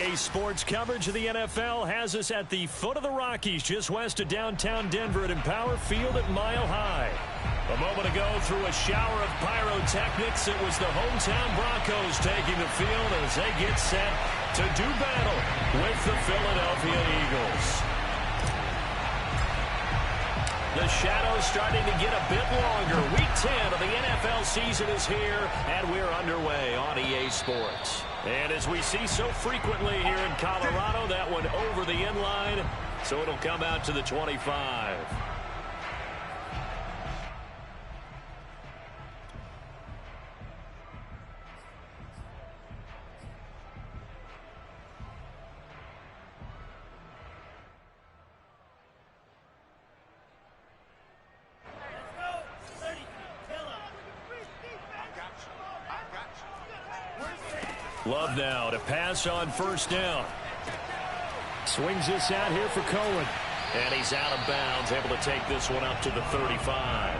EA Sports coverage of the NFL has us at the foot of the Rockies, just west of downtown Denver at Empower Field at Mile High. A moment ago, through a shower of pyrotechnics, it was the hometown Broncos taking the field as they get set to do battle with the Philadelphia Eagles. The shadow's starting to get a bit longer. Week 10 of the NFL season is here, and we're underway on EA Sports. And as we see so frequently here in Colorado, that one over the end line, so it'll come out to the 25. Love now to pass on first down. Swings this out here for Cohen. And he's out of bounds, able to take this one up to the 35.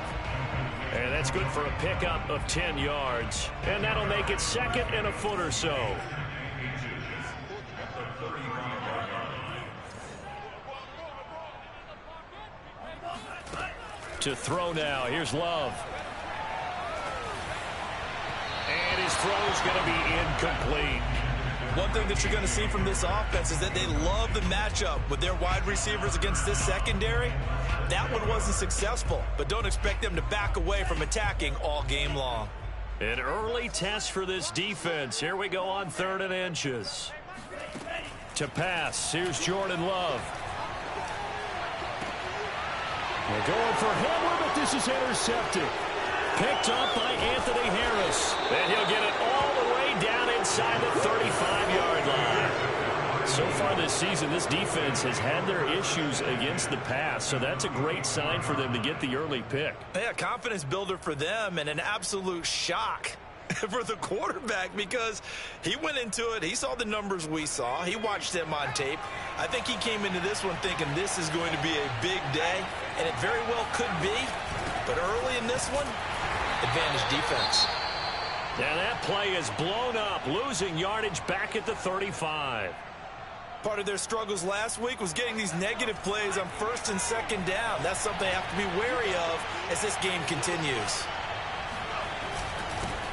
And that's good for a pickup of 10 yards. And that'll make it second and a foot or so. To throw now. Here's Love. And his throw's going to be incomplete. One thing that you're going to see from this offense is that they love the matchup with their wide receivers against this secondary. That one wasn't successful, but don't expect them to back away from attacking all game long. An early test for this defense. Here we go on 3rd and inches. To pass, here's Jordan Love. They're going for Hamler, but this is intercepted. Picked up by Anthony Harris. And he'll get it all the way down inside the 35-yard line. So far this season, this defense has had their issues against the pass, so that's a great sign for them to get the early pick. Yeah, confidence builder for them and an absolute shock for the quarterback because he went into it. He saw the numbers we saw. He watched them on tape. I think he came into this one thinking this is going to be a big day, and it very well could be. But early in this one, advantage defense. Now that play is blown up, losing yardage back at the 35. Part of their struggles last week was getting these negative plays on 1st and 2nd down. That's something they have to be wary of as this game continues.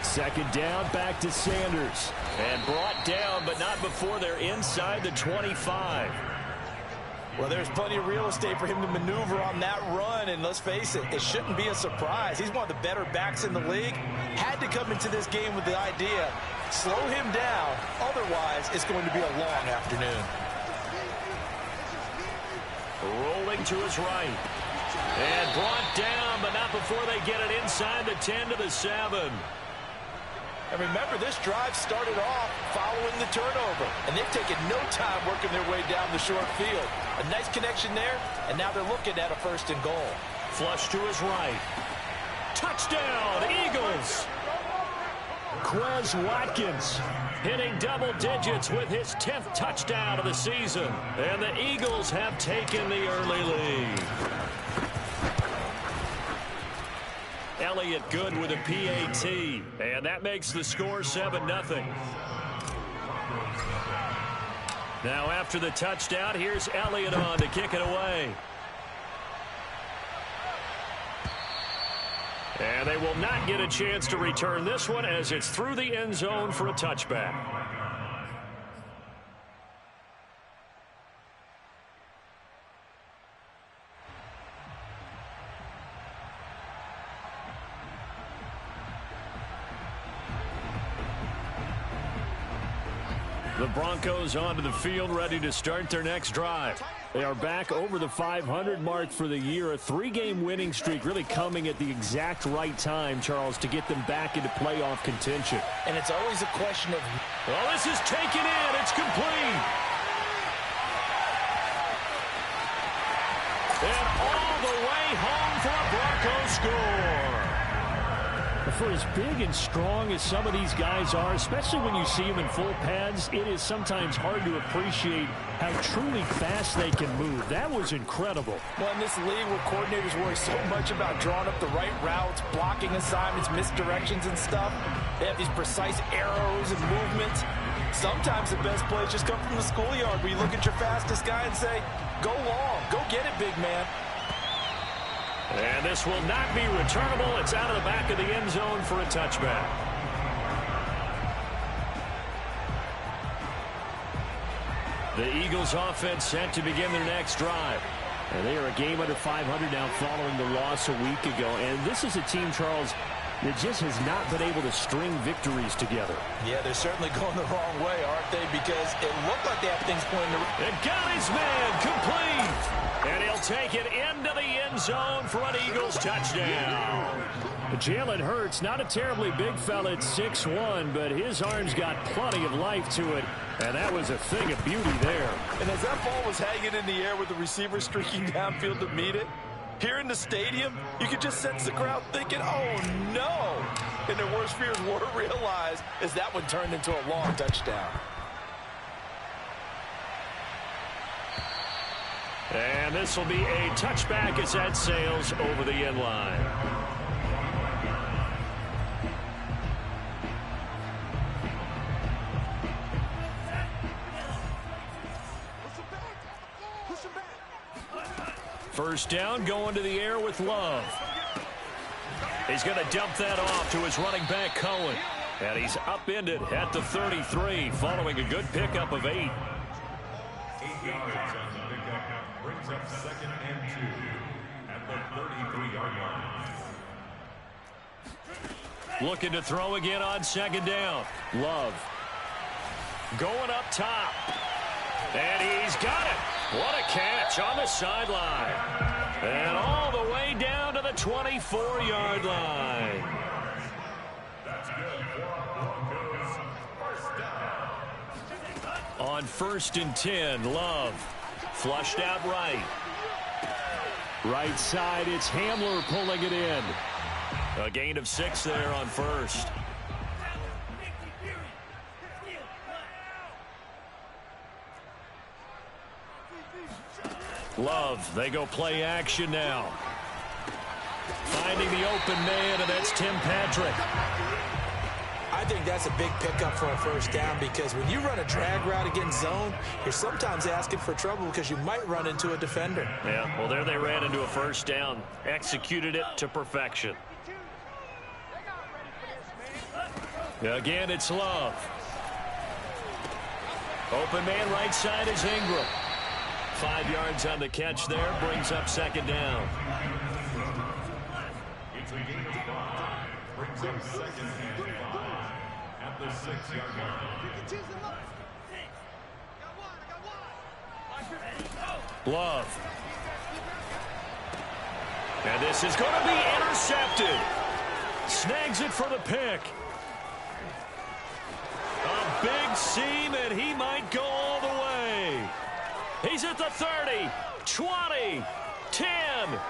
2nd down, back to Sanders. And brought down, but not before they're inside the 25. Well, there's plenty of real estate for him to maneuver on that run, and let's face it, it shouldn't be a surprise. He's one of the better backs in the league. Had to come into this game with the idea, slow him down, otherwise it's going to be a long afternoon. Rolling to his right. And brought down, but not before they get it inside the 10 to the 7. And remember, this drive started off following the turnover, and they've taken no time working their way down the short field. A nice connection there, and now they're looking at a 1st and goal. Flush to his right. Touchdown, Eagles! Quez Watkins hitting double digits with his 10th touchdown of the season. And the Eagles have taken the early lead. Elliott good with a PAT, and that makes the score 7-0. Now after the touchdown, here's Elliott on to kick it away. And they will not get a chance to return this one as it's through the end zone for a touchback. The Broncos onto the field, ready to start their next drive. They are back over the 500 mark for the year. A 3-game winning streak really coming at the exact right time, Charles, to get them back into playoff contention. And it's always a question of... Well, this is taken in. It's complete. And all the way home for a Broncos score. For as big and strong as some of these guys are, especially when you see them in full pads, it is sometimes hard to appreciate how truly fast they can move. That was incredible. Well, in this league where coordinators worry so much about drawing up the right routes, blocking assignments, misdirections and stuff, they have these precise arrows and movements. Sometimes the best plays just come from the schoolyard where you look at your fastest guy and say, go long, go get it, big man. And this will not be returnable. It's out of the back of the end zone for a touchback. The Eagles offense set to begin their next drive. And they are a game under 500 now following the loss a week ago. And this is a team, Charles, that just has not been able to string victories together. Yeah, they're certainly going the wrong way, aren't they? Because it looked like they have things pointing to... And got his man complete. And he'll take it into the end zone for an Eagles touchdown. Jalen Hurts, not a terribly big fella at 6'1", but his arms got plenty of life to it. And that was a thing of beauty there. And as that ball was hanging in the air with the receiver streaking downfield to meet it, here in the stadium, you could just sense the crowd thinking, oh, no. And their worst fears were realized as that one turned into a long touchdown. And this will be a touchback as that sails over the end line. First down, going to the air with Love. He's going to dump that off to his running back, Cohen. And he's upended at the 33, following a good pickup of 8. 8 yards on the pickup. Brings up 2nd and 2 at the 33-yard line. Looking to throw again on 2nd down. Love. Going up top. And he's got it. What a catch on the sideline. And all the way down to the 24-yard line. That's good for Broncos. First down. On 1st and 10, Love. Flushed out right. Right side, it's Hamler pulling it in. A gain of 6 there on 1st. Love, they go play action now. Finding the open man, and that's Tim Patrick. I think that's a big pickup for a first down because when you run a drag route against zone, you're sometimes asking for trouble because you might run into a defender. Yeah, well, there they ran into a first down. Executed it to perfection. Again, it's Love. Open man right side is Ingram. 5 yards on the catch there, brings up 2nd down. It's a gain of 5. Brings up 2nd and 5 at the 6-yard line. Love. And this is going to be intercepted. Snags it for the pick. A big seam, and he might go all the way. He's at the 30, 20, 10.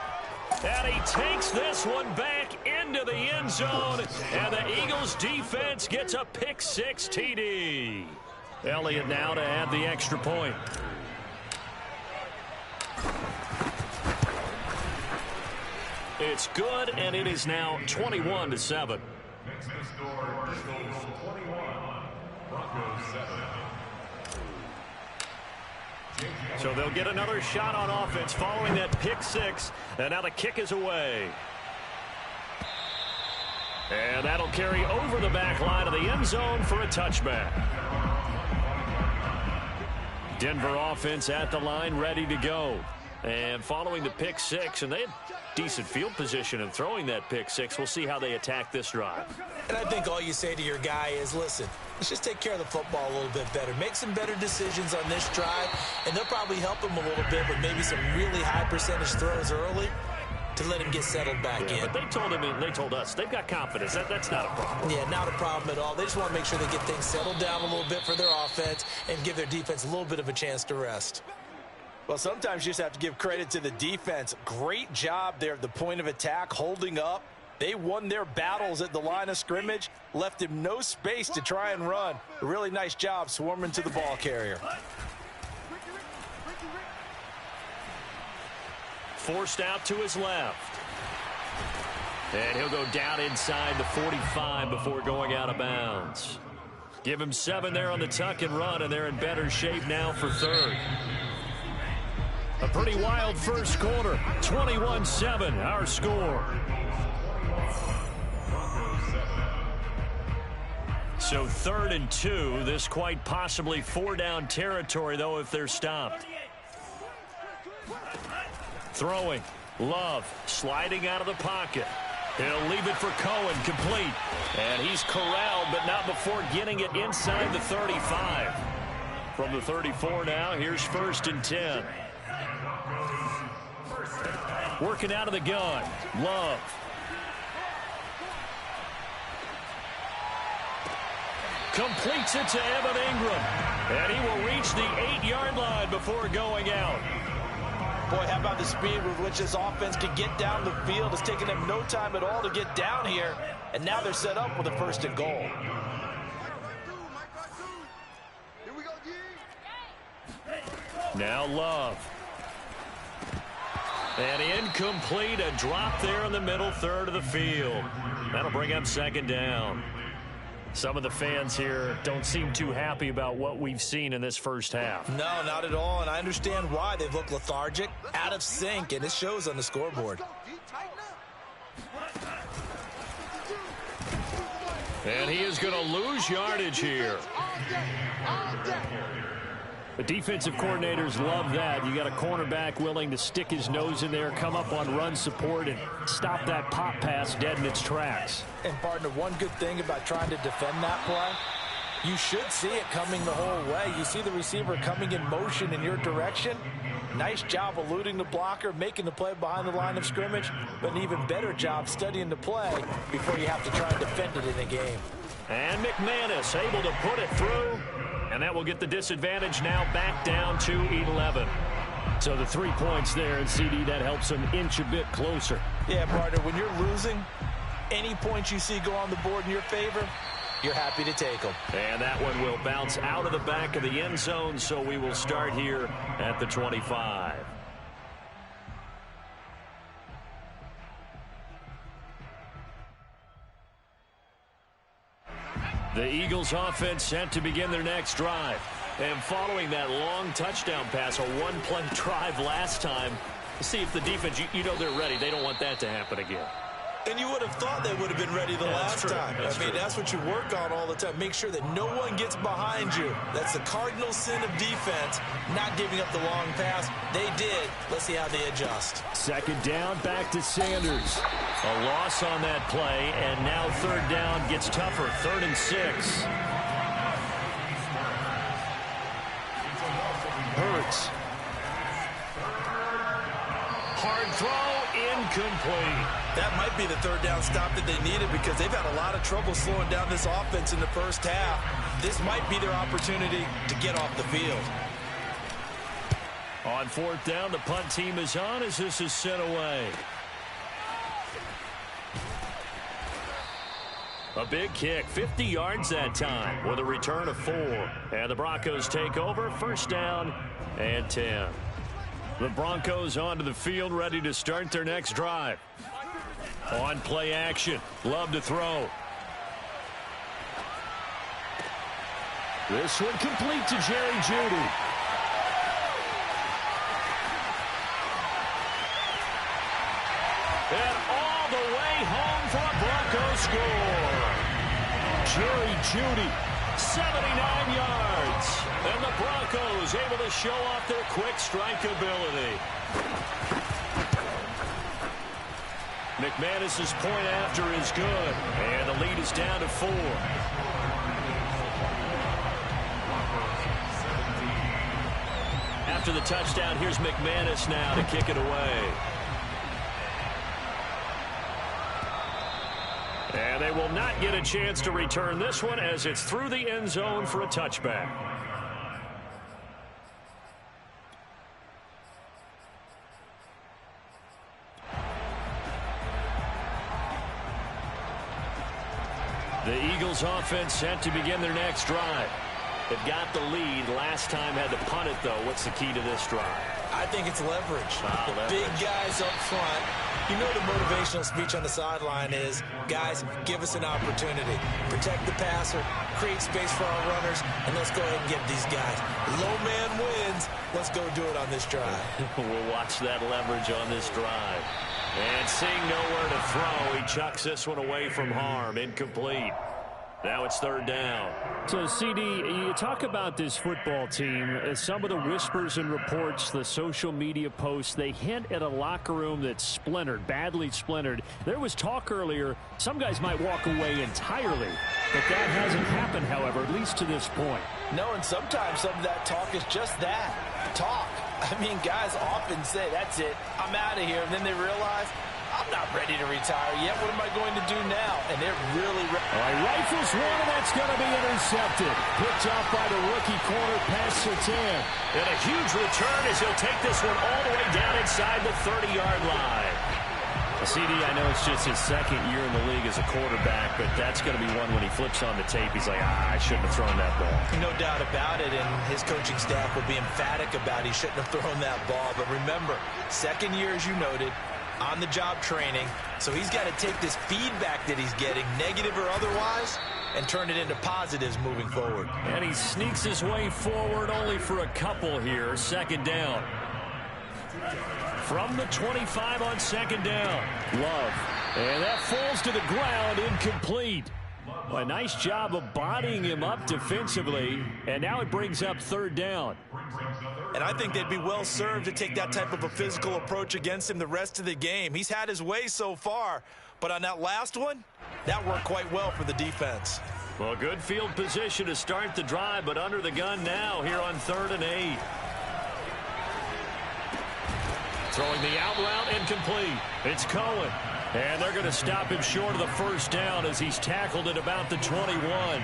And he takes this one back into the end zone. And the Eagles defense gets a pick-6 TD. Elliott now to add the extra point. It's good, and it is now 21-7. Next to score, Eagles 21, Broncos 7. So they'll get another shot on offense following that pick-6. And now the kick is away. And that'll carry over the back line of the end zone for a touchback. Denver offense at the line, ready to go. And following the pick-6, and they had decent field position in throwing that pick-6. We'll see how they attack this drive. And I think all you say to your guy is, listen, let's just take care of the football a little bit better. Make some better decisions on this drive, and they'll probably help him a little bit with maybe some really high percentage throws early to let him get settled back in. But they told him, and they told us, they've got confidence. That's not a problem. Yeah, not a problem at all. They just want to make sure they get things settled down a little bit for their offense and give their defense a little bit of a chance to rest. Well, sometimes you just have to give credit to the defense. Great job there at the point of attack, holding up. They won their battles at the line of scrimmage, left him no space to try and run. A really nice job swarming to the ball carrier. Forced out to his left. And he'll go down inside the 45 before going out of bounds. Give him 7 there on the tuck and run, and they're in better shape now for third. A pretty wild first quarter. 21-7, our score. So 3rd and 2. This quite possibly 4-down territory, though, if they're stopped. Throwing. Love sliding out of the pocket. He'll leave it for Cohen, complete. And he's corralled, but not before getting it inside the 35. From the 34 now, here's 1st and 10. Working out of the gun. Love. Completes it to Evan Ingram. And he will reach the 8-yard line before going out. Boy, how about the speed with which this offense can get down the field? It's taken them no time at all to get down here. And now they're set up with a 1st and goal. Now Love. And incomplete. A drop there in the middle third of the field. That'll bring up 2nd down. Some of the fans here don't seem too happy about what we've seen in this first half. No, not at all, and I understand why. They've looked lethargic, out of sync, and it shows on the scoreboard. And he is going to lose yardage here. The defensive coordinators love that. You got a cornerback willing to stick his nose in there, come up on run support, and stop that pop pass dead in its tracks. And, partner, one good thing about trying to defend that play, you should see it coming the whole way. You see the receiver coming in motion in your direction. Nice job eluding the blocker, making the play behind the line of scrimmage, but an even better job studying the play before you have to try and defend it in a game. And McManus able to put it through. And that will get the disadvantage now back down to 11. So the 3 points there, and CD, that helps them inch a bit closer. Yeah, partner, when you're losing, any points you see go on the board in your favor, you're happy to take them. And that one will bounce out of the back of the end zone, so we will start here at the 25. The Eagles offense set to begin their next drive. And following that long touchdown pass, a one-play drive last time, see if the defense, you know they're ready. They don't want that to happen again. And you would have thought they would have been ready the last time. I mean, that's what you work on all the time. Make sure that no one gets behind you. That's the cardinal sin of defense, not giving up the long pass. They did. Let's see how they adjust. 2nd down, back to Sanders. A loss on that play, and now 3rd down gets tougher. 3rd and 6. Hurts. Hard throw, incomplete. That might be the 3rd down stop that they needed because they've had a lot of trouble slowing down this offense in the first half. This might be their opportunity to get off the field. On 4th down, the punt team is on as this is sent away. A big kick, 50 yards that time with a return of 4. And the Broncos take over, 1st down and 10. The Broncos onto the field, ready to start their next drive. On play action, Love to throw. This one complete to Jerry Jeudy. And all the way home for a Broncos score. Jerry Jeudy, 79 yards. And the Broncos able to show off their quick strike ability. McManus's point after is good. And the lead is down to 4. After the touchdown, here's McManus now to kick it away. And they will not get a chance to return this one as it's through the end zone for a touchback. The Eagles offense set to begin their next drive. They've got the lead. Last time had to punt it, though. What's the key to this drive? I think it's leverage. Big guys up front. You know the motivational speech on the sideline is, guys, give us an opportunity. Protect the passer, create space for our runners, and let's go ahead and get these guys. Low man wins. Let's go do it on this drive. We'll watch that leverage on this drive. And seeing nowhere to throw, he chucks this one away from harm. Incomplete. Now it's third down. So, CD, you talk about this football team. Some of the whispers and reports, the social media posts, they hint at a locker room that's splintered, badly splintered. There was talk earlier, some guys might walk away entirely. But that hasn't happened, however, at least to this point. No, and sometimes some of that talk is just that, talk. I mean, guys often say, that's it, I'm out of here. And then they realize, I'm not ready to retire yet. What am I going to do now? And they're really ready. All right, rifles one, and that's going to be intercepted. Picked off by the rookie corner past Sertan. And a huge return as he'll take this one all the way down inside the 30-yard line. CD, I know it's just his second year in the league as a quarterback, but that's going to be one when he flips on the tape. He's like, I shouldn't have thrown that ball. No doubt about it, and his coaching staff will be emphatic about he shouldn't have thrown that ball. But remember, second year, as you noted, on-the-job training, so he's got to take this feedback that he's getting, negative or otherwise, and turn it into positives moving forward. And he sneaks his way forward only for a couple here. Second down. From the 25 on second down. Love. And that falls to the ground, incomplete. Well, a nice job of bodying him up defensively, and now it brings up third down. And I think they'd be well served to take that type of a physical approach against him the rest of the game. He's had his way so far, but on that last one, that worked quite well for the defense. Well, good field position to start the drive, but under the gun now here on 3rd and 8. Throwing the out route, incomplete. It's Cohen. And they're going to stop him short of the first down as he's tackled at about the 21.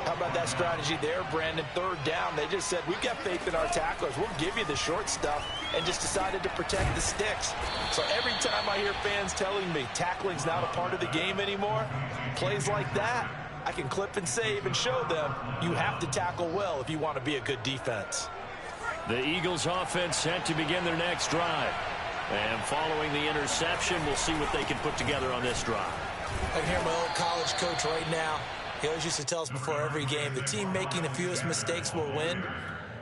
How about that strategy there, Brandon? Third down, they just said, we've got faith in our tacklers. We'll give you the short stuff, and just decided to protect the sticks. So every time I hear fans telling me tackling's not a part of the game anymore, plays like that, I can clip and save and show them you have to tackle well if you want to be a good defense. The Eagles offense set to begin their next drive. And following the interception, we'll see what they can put together on this drive. I can hear my old college coach right now. He always used to tell us before every game, the team making the fewest mistakes will win.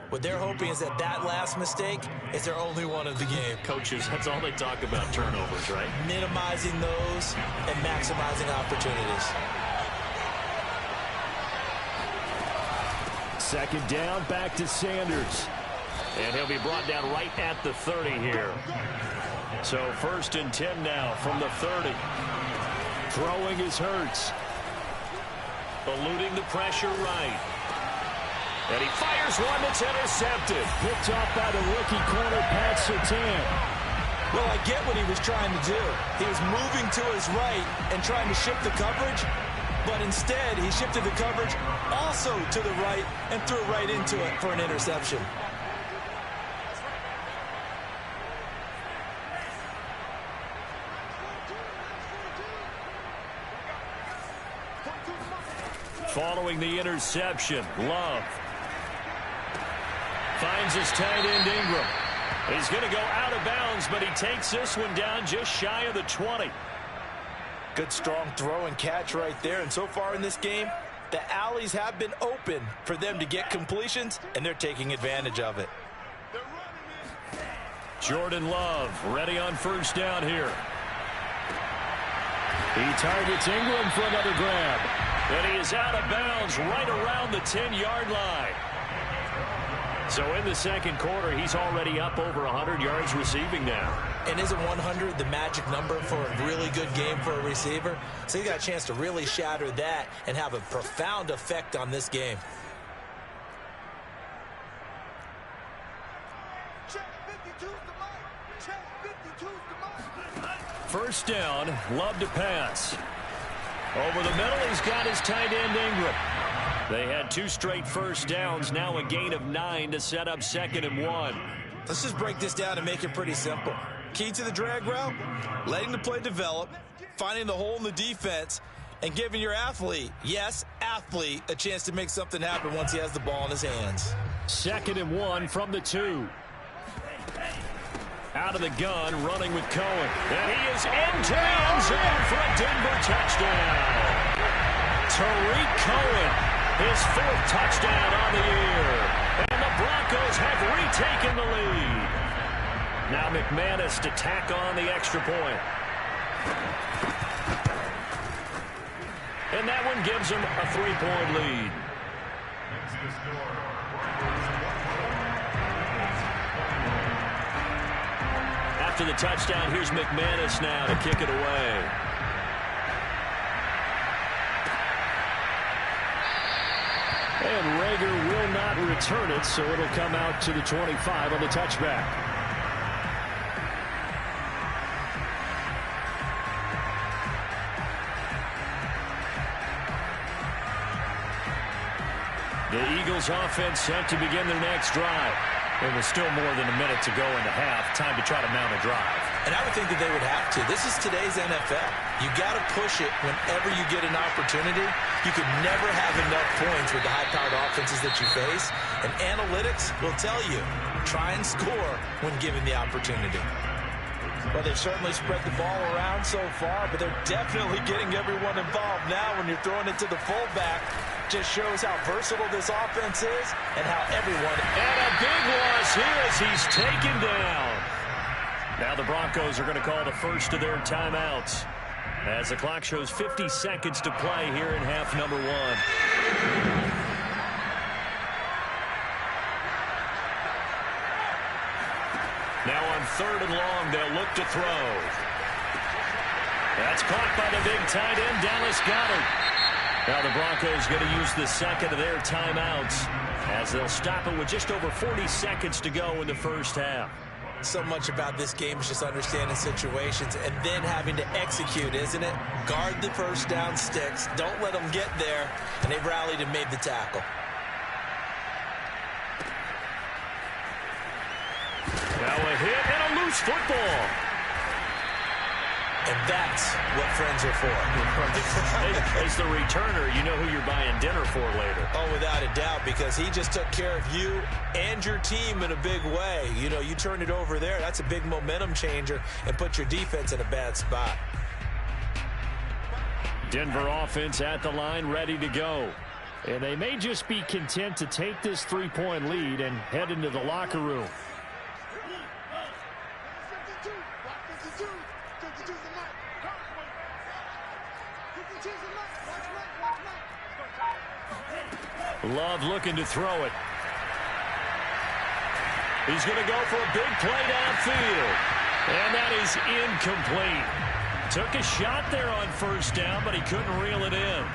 What they're hoping is that last mistake is their only one of the game. Coaches, that's all they talk about, turnovers, right? Minimizing those and maximizing opportunities. Second down, back to Sanders. And he'll be brought down right at the 30 here. So 1st and 10 now from the 30. Throwing is Hurts. Eluding the pressure right. And he fires one that's intercepted. Picked off by the rookie corner, Pat Sertan. Well, I get what he was trying to do. He was moving to his right and trying to shift the coverage, but instead he shifted the coverage also to the right and threw right into it for an interception. Following the interception, Love finds his tight end Ingram. He's going to go out of bounds, but he takes this one down just shy of the 20. Good strong throw and catch right there. And so far in this game, the alleys have been open for them to get completions, and they're taking advantage of it. Jordan Love ready on first down here. He targets Ingram for another grab. And he is out of bounds right around the 10-yard line. So in the second quarter, he's already up over 100 yards receiving now. And isn't 100 the magic number for a really good game for a receiver? So he got a chance to really shatter that and have a profound effect on this game. First down, Love to pass. Over the middle, he's got his tight end Ingram. They had 2 straight first downs, now a gain of 9 to set up 2nd and 1. Let's just break this down and make it pretty simple. Key to the drag route, letting the play develop, finding the hole in the defense, and giving your athlete, yes, athlete, a chance to make something happen once he has the ball in his hands. 2nd and 1 from the 2. Out of the gun, running with Cohen. And he is into the end zone for a Denver touchdown. Tariq Cohen, his 4th touchdown on the year. And the Broncos have retaken the lead. Now McManus to tack on the extra point. And that one gives him a 3-point lead. After the touchdown, here's McManus now to kick it away. And Rager will not return it, so it'll come out to the 25 on the touchback. The Eagles offense set to begin their next drive. And with still more than a minute to go in the half, time to try to mount a drive. And I would think that they would have to. This is today's NFL. You got to push it whenever you get an opportunity. You could never have enough points with the high-powered offenses that you face. And analytics will tell you, try and score when given the opportunity. Well, they've certainly spread the ball around so far, but they're definitely getting everyone involved now when you're throwing it to the fullback. Just shows how versatile this offense is and how everyone... And a big loss here as he's taken down. Now the Broncos are going to call the first of their timeouts as the clock shows 50 seconds to play here in half number 1. Now on 3rd and long, they'll look to throw. That's caught by the big tight end, Dallas Goedert. Now the Broncos going to use the second of their timeouts as they'll stop it with just over 40 seconds to go in the first half. So much about this game is just understanding situations and then having to execute, isn't it? Guard the first down sticks. Don't let them get there. And they've rallied and made the tackle. Now a hit and a loose football. And that's what friends are for. As the returner, you know who you're buying dinner for later. Oh, without a doubt, because he just took care of you and your team in a big way. You know, you turn it over there. That's a big momentum changer and put your defense in a bad spot. Denver offense at the line, ready to go. And they may just be content to take this 3-point lead and head into the locker room. Love looking to throw it. He's going to go for a big play downfield. And that is incomplete. Took a shot there on first down, but he couldn't reel it in.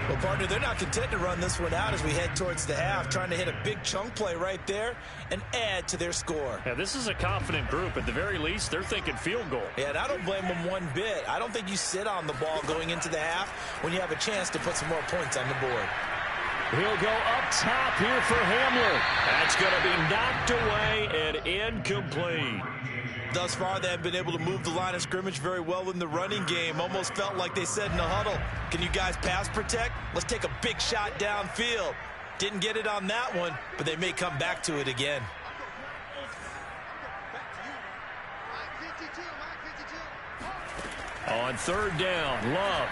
Well, partner, they're not content to run this one out as we head towards the half, trying to hit a big chunk play right there and add to their score. Yeah, this is a confident group. At the very least, they're thinking field goal. Yeah, and I don't blame them one bit. I don't think you sit on the ball going into the half when you have a chance to put some more points on the board. He'll go up top here for Hamler. That's going to be knocked away and incomplete. Thus far, they have been able to move the line of scrimmage very well in the running game. Almost felt like they said in the huddle, can you guys pass protect? Let's take a big shot downfield. Didn't get it on that one, but they may come back to it again. On 3rd down, Love.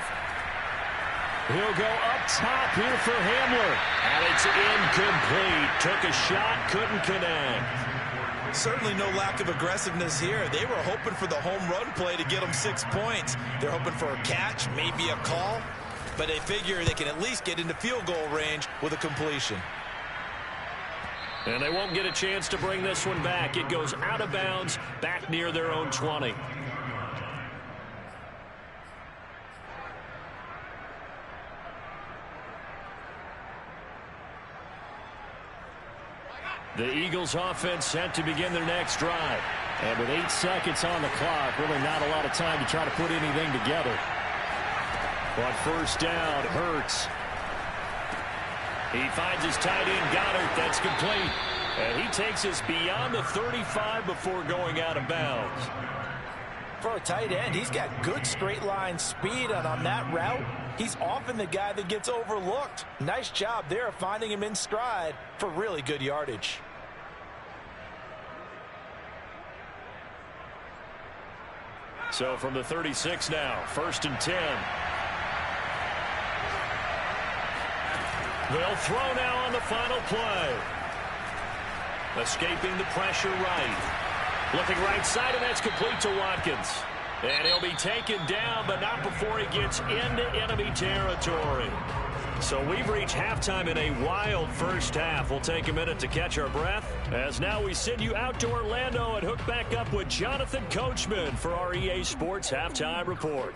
He'll go up top here for Hamler. And it's incomplete. Took a shot, couldn't connect. Certainly no lack of aggressiveness here. They were hoping for the home run play to get them 6 points. They're hoping for a catch, maybe a call. But they figure they can at least get into field goal range with a completion. And they won't get a chance to bring this one back. It goes out of bounds, back near their own 20. The Eagles offense set to begin their next drive. And with 8 seconds on the clock, really not a lot of time to try to put anything together. On first down, Hurts. He finds his tight end, Goddard. That's complete. And he takes us beyond the 35 before going out of bounds. For a tight end, he's got good straight line speed, and on that route, he's often the guy that gets overlooked. Nice job there finding him in stride for really good yardage. So from the 36 now, 1st and 10. They'll throw now on the final play. Escaping the pressure right. Looking right side, and that's complete to Watkins. And he'll be taken down, but not before he gets into enemy territory. So we've reached halftime in a wild first half. We'll take a minute to catch our breath, as now we send you out to Orlando and hook back up with Jonathan Coachman for our EA Sports Halftime Report.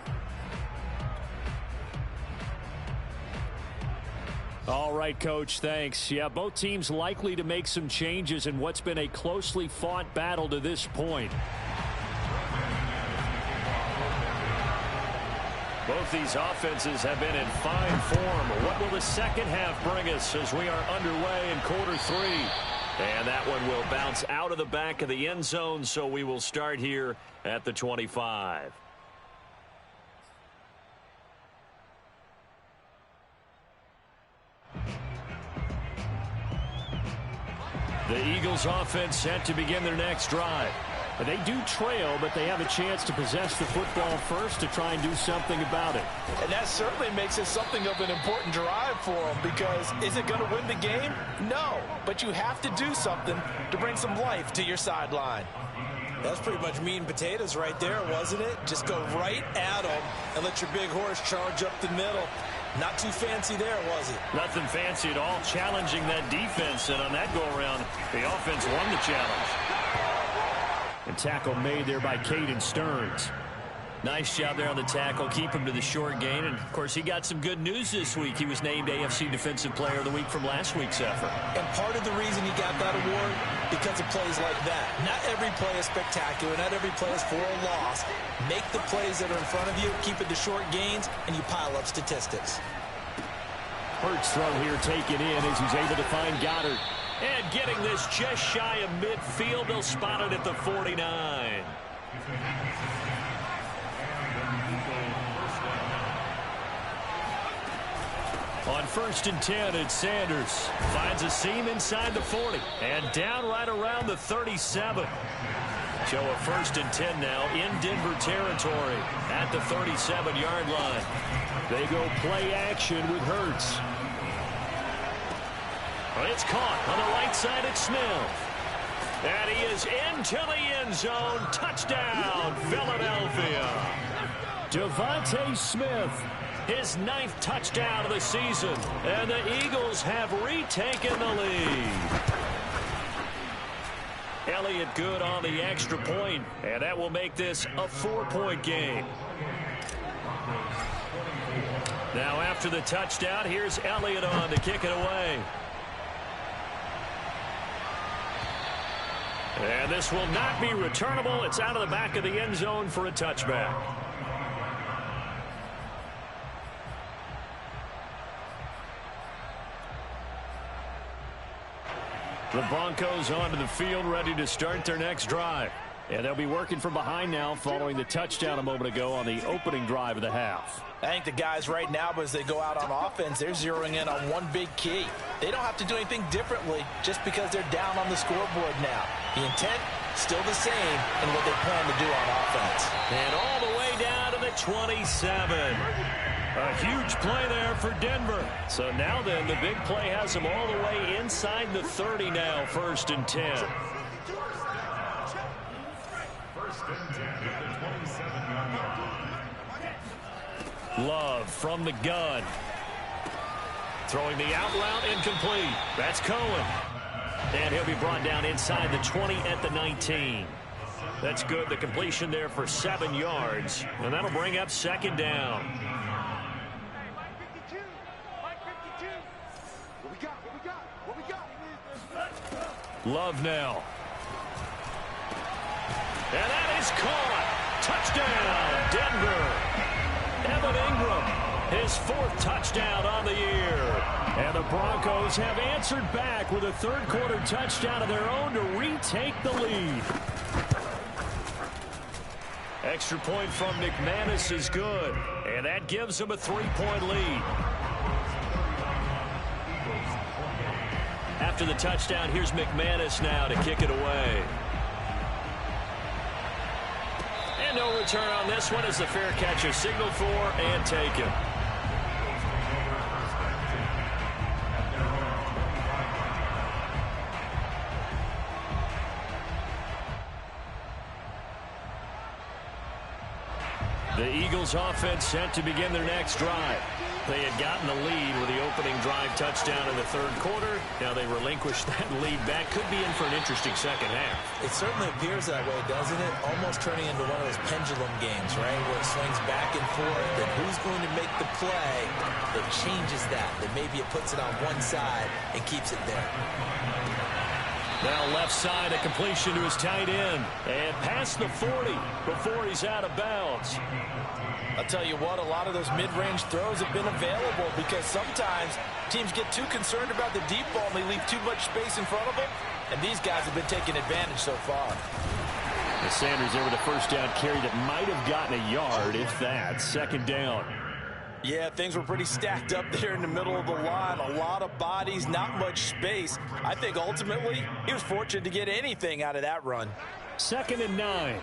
All right, Coach, thanks. Yeah, both teams likely to make some changes in what's been a closely fought battle to this point. Both these offenses have been in fine form. What will the second half bring us as we are underway in quarter 3? And that one will bounce out of the back of the end zone, so we will start here at the 25. The Eagles offense set to begin their next drive. They do trail, but they have a chance to possess the football first to try and do something about it. And that certainly makes it something of an important drive for them, because is it going to win the game? No, but you have to do something to bring some life to your sideline. That's pretty much meat and potatoes right there, wasn't it? Just go right at them and let your big horse charge up the middle. Not too fancy there, was it? Nothing fancy at all, challenging that defense, and on that go-around, the offense won the challenge. And tackle made there by Caden Stearns. Nice job there on the tackle. Keep him to the short gain. And, of course, he got some good news this week. He was named AFC Defensive Player of the Week from last week's effort. And part of the reason he got that award, because of plays like that. Not every play is spectacular. Not every play is for a loss. Make the plays that are in front of you, keep it to short gains, and you pile up statistics. Hurts throw here taken in as he's able to find Goddard. And getting this just shy of midfield, they'll spot it at the 49. On 1st and 10, it's Sanders. Finds a seam inside the 40. And down right around the 37. So a 1st and 10 now in Denver territory at the 37-yard line. They go play action with Hurts. It's caught on the right side at Smith. And he is into the end zone. Touchdown, Philadelphia. Devontae Smith, his 9th touchdown of the season. And the Eagles have retaken the lead. Elliott good on the extra point, and that will make this a 4-point game. Now after the touchdown, here's Elliott on to kick it away. And this will not be returnable. It's out of the back of the end zone for a touchback. The Broncos onto the field, ready to start their next drive. And they'll be working from behind now following the touchdown a moment ago on the opening drive of the half. I think the guys right now, as they go out on offense, they're zeroing in on one big key. They don't have to do anything differently just because they're down on the scoreboard now. The intent, still the same in what they plan to do on offense. And all the way down to the 27. A huge play there for Denver. So now then, the big play has them all the way inside the 30 now, 1st and 10. Love from the gun. Throwing the out route incomplete. That's Cohen. And he'll be brought down inside the 20 at the 19. That's good. The completion there for 7 yards. And that'll bring up 2nd down. Love now. And that is caught. Touchdown, Denver. Evan Ingram, his 4th touchdown on the year. And the Broncos have answered back with a 3rd quarter touchdown of their own to retake the lead. Extra point from McManus is good. And that gives them a 3-point lead. After the touchdown, here's McManus now to kick it away. And no return on this one as the fair catch is signaled for and taken. The Eagles offense set to begin their next drive. They had gotten the lead with the opening drive touchdown in the third quarter. Now they relinquished that lead back. Could be in for an interesting second half. It certainly appears that way, doesn't it? Almost turning into one of those pendulum games, right? Where it swings back and forth, and who's going to make the play that changes that? That maybe it puts it on one side and keeps it there. Now left side, a completion to his tight end. And past the 40 before he's out of bounds. I'll tell you what, a lot of those mid-range throws have been available because sometimes teams get too concerned about the deep ball and they leave too much space in front of them. And these guys have been taking advantage so far. The Sanders there with a first down carry that might have gotten a yard, if that. Second down. Yeah, things were pretty stacked up there in the middle of the line. A lot of bodies, not much space. I think ultimately he was fortunate to get anything out of that run. 2nd and 9.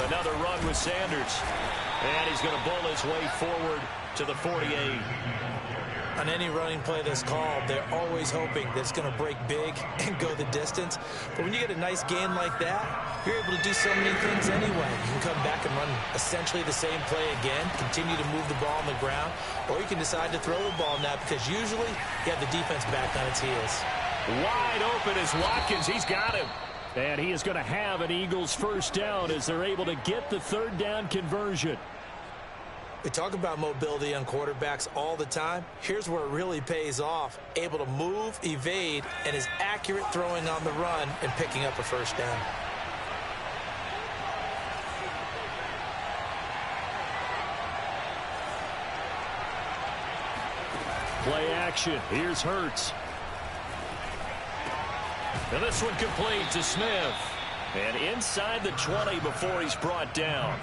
Another run with Sanders. And he's going to bull his way forward to the 48. On any running play that's called, they're always hoping that it's going to break big and go the distance. But when you get a nice gain like that, you're able to do so many things anyway. You can come back and run essentially the same play again, continue to move the ball on the ground, or you can decide to throw the ball now because usually you have the defense back on its heels. Wide open is Watkins. He's got him. And he is going to have an Eagles first down as they're able to get the third down conversion. We talk about mobility on quarterbacks all the time. Here's where it really pays off. Able to move, evade, and is accurate throwing on the run and picking up a first down. Play action. Here's Hurts. And this one complete to Smith. And inside the 20 before he's brought down.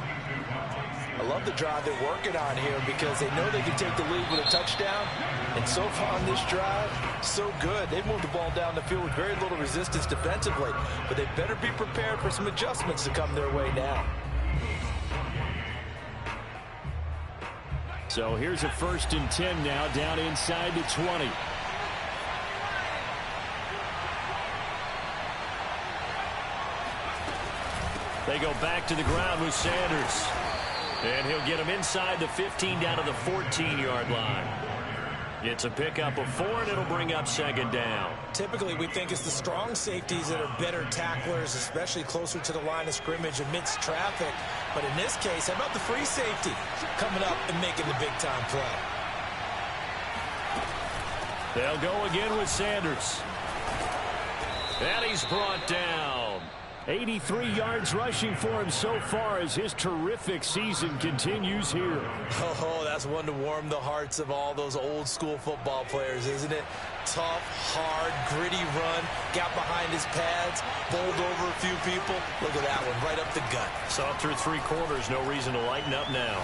I love the drive they're working on here because they know they can take the lead with a touchdown. And so far on this drive, so good. They've moved the ball down the field with very little resistance defensively. But they better be prepared for some adjustments to come their way now. So here's a 1st and 10 now down inside the 20. They go back to the ground with Sanders. And he'll get him inside the 15 down to the 14-yard line. It's a pickup of 4, and it'll bring up 2nd down. Typically, we think it's the strong safeties that are better tacklers, especially closer to the line of scrimmage amidst traffic. But in this case, how about the free safety coming up and making the big-time play? They'll go again with Sanders. And he's brought down. 83 yards rushing for him so far as his terrific season continues here. Oh, that's one to warm the hearts of all those old-school football players, isn't it? Tough, hard, gritty run, got behind his pads, bowled over a few people. Look at that one, right up the gut. Saw through 3 quarters, no reason to lighten up now.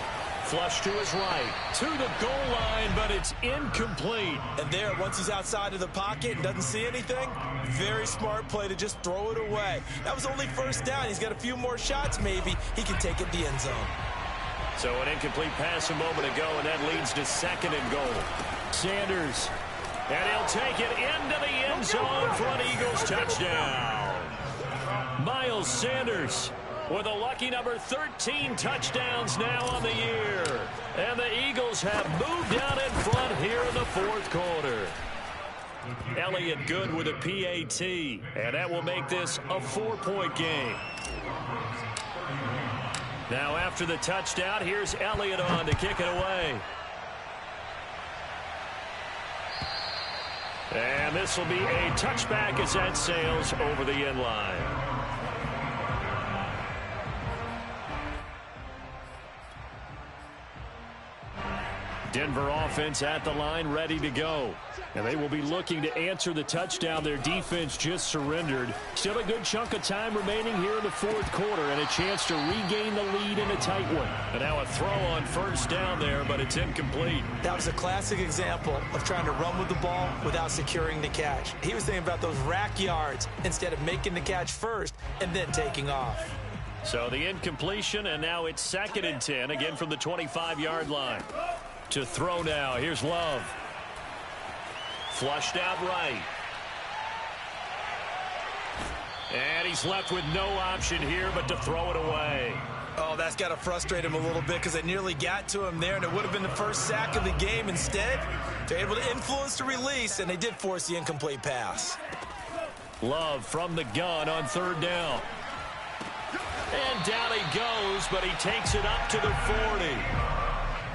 Flush to his right, to the goal line, but it's incomplete. And there, once he's outside of the pocket and doesn't see anything, very smart play to just throw it away. That was only 1st down. He's got a few more shots, maybe. He can take it the end zone. So an incomplete pass a moment ago, and that leads to 2nd and goal. Sanders, and he'll take it into the end zone for an Eagles touchdown. Miles Sanders with a lucky number 13 touchdowns now on the year. And the Eagles have moved out in front here in the 4th quarter. Elliott good with a PAT, and that will make this a 4-point game. Now after the touchdown, here's Elliott on to kick it away. And this will be a touchback as that sails over the end line. Denver offense at the line, ready to go. And they will be looking to answer the touchdown their defense just surrendered. Still a good chunk of time remaining here in the fourth quarter and a chance to regain the lead in a tight one. And now a throw on first down there, but it's incomplete. That was a classic example of trying to run with the ball without securing the catch. He was thinking about those rack yards instead of making the catch first and then taking off. So the incompletion, and now it's 2nd and 10, again from the 25-yard line. To throw now, here's Love. Flushed out right. And he's left with no option here but to throw it away. Oh, that's got to frustrate him a little bit because they nearly got to him there, and it would have been the first sack of the game. Instead, they're able to influence the release, and they did force the incomplete pass. Love from the gun on 3rd down. And down he goes, but he takes it up to the 40.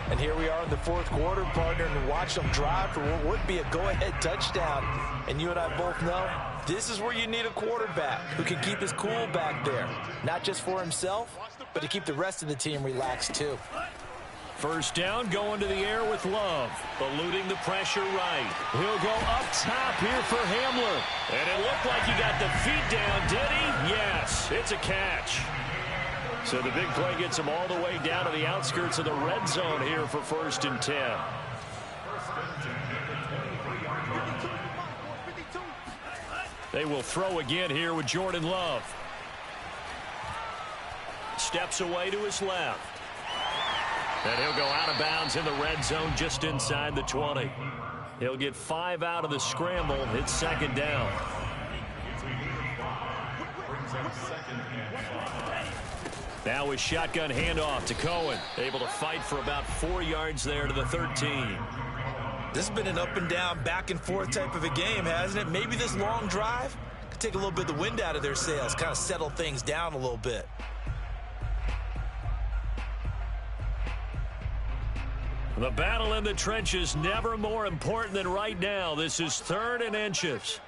And here we are in the fourth quarter, partner, and watch them drive for what would be a go-ahead touchdown. And you and I both know this is where you need a quarterback who can keep his cool back there, not just for himself, but to keep the rest of the team relaxed too. 1st down, going to the air with Love, eluding the pressure right. He'll go up top here for Hamler. And it looked like he got the feet down, did he? Yes, it's a catch. So the big play gets him all the way down to the outskirts of the red zone here for 1st and 10. They will throw again here with Jordan Love. Steps away to his left. And he'll go out of bounds in the red zone just inside the 20. He'll get 5 out of the scramble. It's 2nd down. Now a shotgun handoff to Cohen. Able to fight for about 4 yards there to the 13. This has been an up and down, back and forth type of a game, hasn't it? Maybe this long drive could take a little bit of the wind out of their sails, kind of settle things down a little bit. The battle in the trenches never more important than right now. This is 3rd and inches.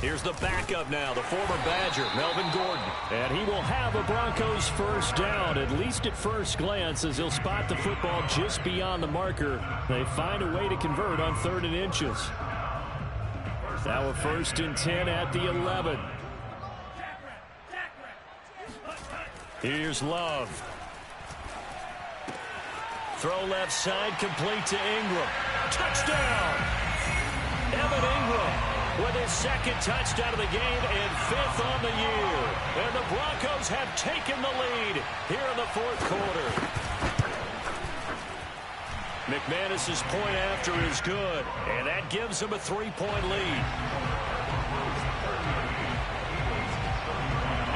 Here's the backup now, the former Badger, Melvin Gordon. And he will have a Broncos 1st down, at least at first glance, as he'll spot the football just beyond the marker. They find a way to convert on 3rd and inches. Now a 1st and 10 at the 11. Here's Love. Throw left side, complete to Ingram. Touchdown! Evan Ingram with his 2nd touchdown of the game and 5th on the year. And the Broncos have taken the lead here in the 4th quarter. McManus's point after is good, and that gives him a 3-point lead.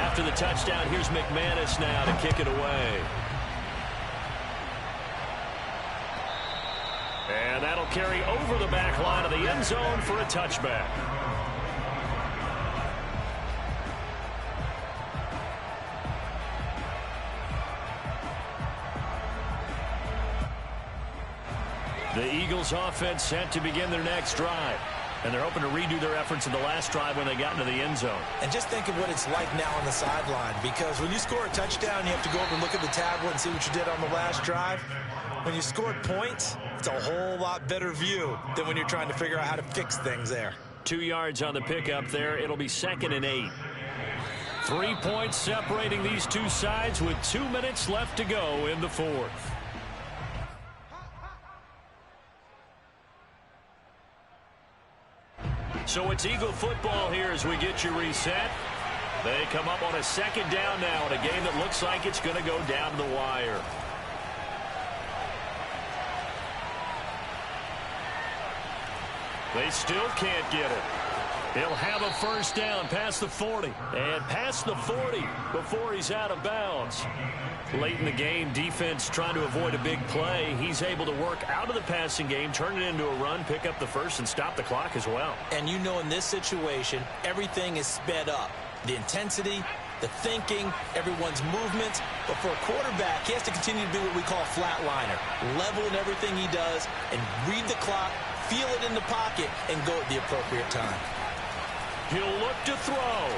After the touchdown, here's McManus now to kick it away. And that'll carry over the back line of the end zone for a touchback. The Eagles offense set to begin their next drive. And they're hoping to redo their efforts in the last drive when they got into the end zone. And just think of what it's like now on the sideline, because when you score a touchdown, you have to go over and look at the tablet and see what you did on the last drive. When you scored points, it's a whole lot better view than when you're trying to figure out how to fix things there. 2 yards on the pickup there. It'll be 2nd and 8. 3 points separating these two sides with 2 minutes left to go in the 4th. So it's Eagle football here as we get you reset. They come up on a 2nd down now in a game that looks like it's going to go down to the wire. They still can't get it. He'll have a 1st down past the 40. And past the 40 before he's out of bounds. Late in the game, defense trying to avoid a big play. He's able to work out of the passing game, turn it into a run, pick up the 1st, and stop the clock as well. And you know in this situation, everything is sped up. The intensity, the thinking, everyone's movements. But for a quarterback, he has to continue to be what we call a flatliner. Level in everything he does and read the clock, feel it in the pocket, and go at the appropriate time. He'll look to throw.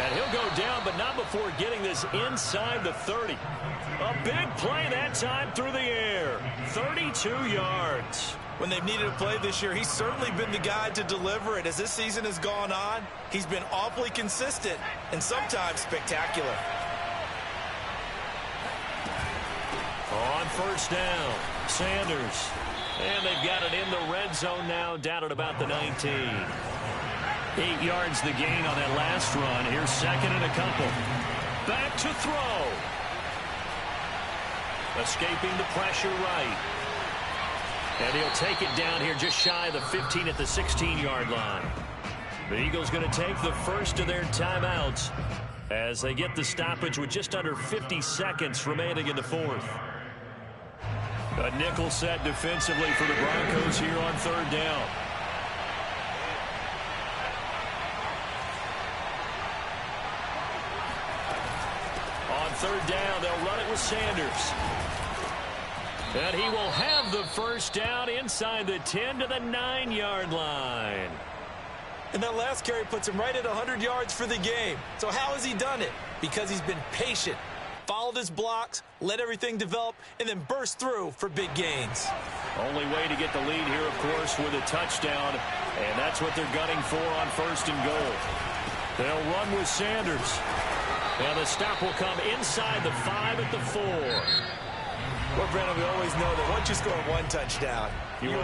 And he'll go down, but not before getting this inside the 30. A big play that time through the air. 32 yards. When they've needed a play this year, he's certainly been the guy to deliver it. As this season has gone on, he's been awfully consistent and sometimes spectacular. On first down, Sanders. And they've got it in the red zone now, down at about the 19. 8 yards the gain on that last run. Here's second and a couple. Back to throw. Escaping the pressure right. And he'll take it down here just shy of the 15 at the 16-yard line. The Eagles going to take the first of their timeouts as they get the stoppage with just under 50 seconds remaining in the fourth. A nickel set defensively for the Broncos here on third down. On third down, they'll run it with Sanders. And he will have the first down inside the 10 to the 9-yard line. And that last carry puts him right at 100 yards for the game. So how has he done it? Because he's been patient, followed his blocks, let everything develop, and then burst through for big gains. Only way to get the lead here, of course, with a touchdown. And that's what they're gunning for on first and goal. They'll run with Sanders. And the stop will come inside the 5 at the 4. Well, Brandon, we always know that once you score one touchdown, you're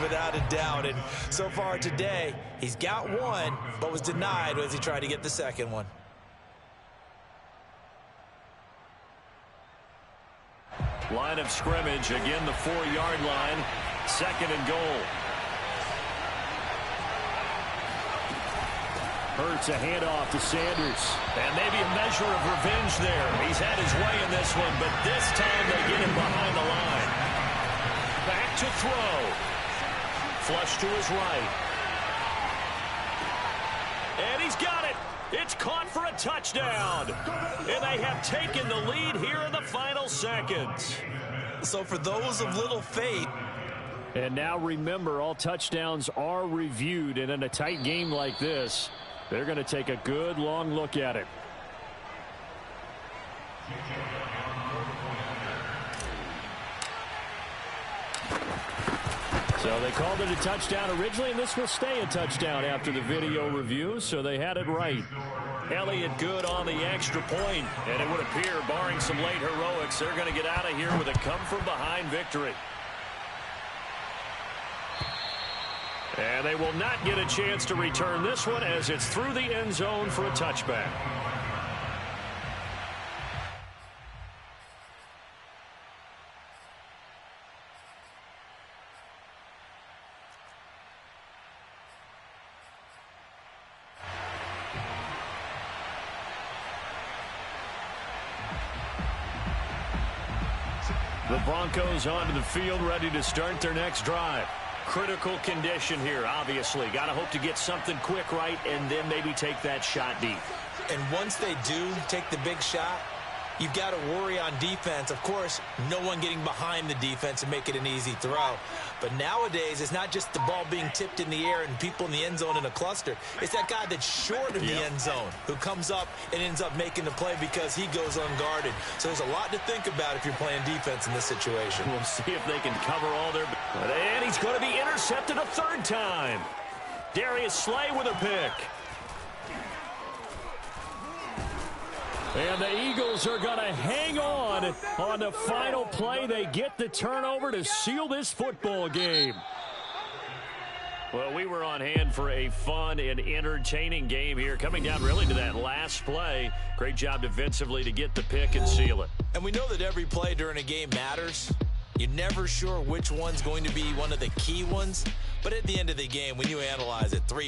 without a doubt. And so far today, he's got one, but was denied as he tried to get the second one. Line of scrimmage, again the 4-yard line, second and goal. Hurts a handoff to Sanders. And maybe a measure of revenge there. He's had his way in this one, but this time they get him behind the line. Back to throw. Flush to his right. And he's got it. It's caught for a touchdown. And they have taken the lead here in the final seconds. So for those of little faith. And now remember, all touchdowns are reviewed. And in a tight game like this, they're going to take a good long look at it. So they called it a touchdown originally, and this will stay a touchdown after the video review, so they had it right. Elliott good on the extra point, and it would appear, barring some late heroics, they're going to get out of here with a come-from-behind victory. And they will not get a chance to return this one as it's through the end zone for a touchback. The Broncos onto the field, ready to start their next drive. Critical condition here, obviously. Got to hope to get something quick right and then maybe take that shot deep. And once they do take the big shot, you've got to worry on defense. Of course, no one getting behind the defense and make it an easy throw. But nowadays, it's not just the ball being tipped in the air and people in the end zone in a cluster. It's that guy that's short of the end zone who comes up and ends up making the play because he goes unguarded. So there's a lot to think about if you're playing defense in this situation. We'll see if they can cover all their... And he's going to be intercepted a third time. Darius Slay with a pick. And the Eagles are going to hang on the final play. They get the turnover to seal this football game. Well, we were on hand for a fun and entertaining game here. Coming down really to that last play. Great job defensively to get the pick and seal it. And we know that every play during a game matters. You're never sure which one's going to be one of the key ones. But at the end of the game, when you analyze it, 3